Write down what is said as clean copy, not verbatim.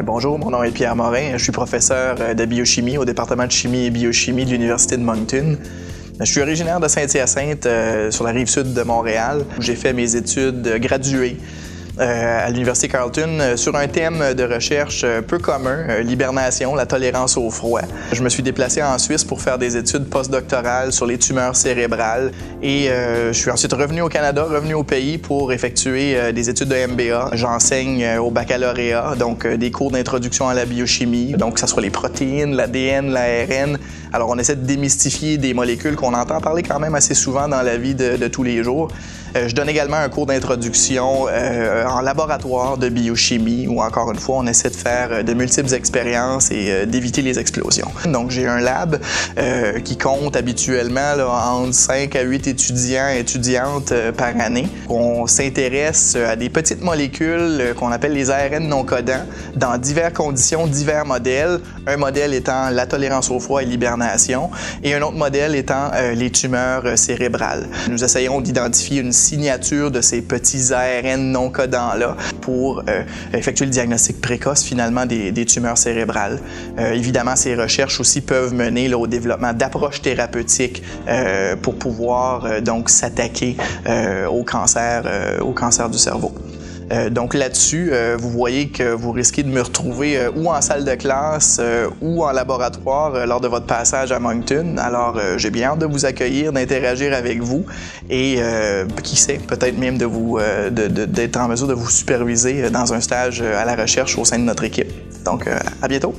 Bonjour, mon nom est Pierre Morin. Je suis professeur de biochimie au département de chimie et biochimie de l'Université de Moncton. Je suis originaire de Saint-Hyacinthe, sur la rive sud de Montréal, où j'ai fait mes études graduées à l'Université Carleton sur un thème de recherche peu commun, l'hibernation, la tolérance au froid. Je me suis déplacé en Suisse pour faire des études postdoctorales sur les tumeurs cérébrales et je suis ensuite revenu au Canada, revenu au pays pour effectuer des études de MBA. J'enseigne au baccalauréat, donc des cours d'introduction à la biochimie, donc que ce soit les protéines, l'ADN, l'ARN. Alors on essaie de démystifier des molécules qu'on entend parler quand même assez souvent dans la vie de tous les jours. Je donne également un cours d'introduction en laboratoire de biochimie où, encore une fois, on essaie de faire de multiples expériences et d'éviter les explosions. Donc, j'ai un lab qui compte habituellement entre 5 à 8 étudiants et étudiantes par année. On s'intéresse à des petites molécules qu'on appelle les ARN non codants dans diverses conditions, divers modèles. Un modèle étant la tolérance au froid et l'hibernation et un autre modèle étant les tumeurs cérébrales. Nous essayons d'identifier une signature de ces petits ARN non codants-là pour effectuer le diagnostic précoce finalement des tumeurs cérébrales. Évidemment, ces recherches aussi peuvent mener au développement d'approches thérapeutiques pour pouvoir donc s'attaquer au cancer du cerveau. Donc là-dessus, vous voyez que vous risquez de me retrouver ou en salle de classe ou en laboratoire lors de votre passage à Moncton. Alors, j'ai bien hâte de vous accueillir, d'interagir avec vous et qui sait, peut-être même d'être en mesure de vous superviser dans un stage à la recherche au sein de notre équipe. Donc, à bientôt!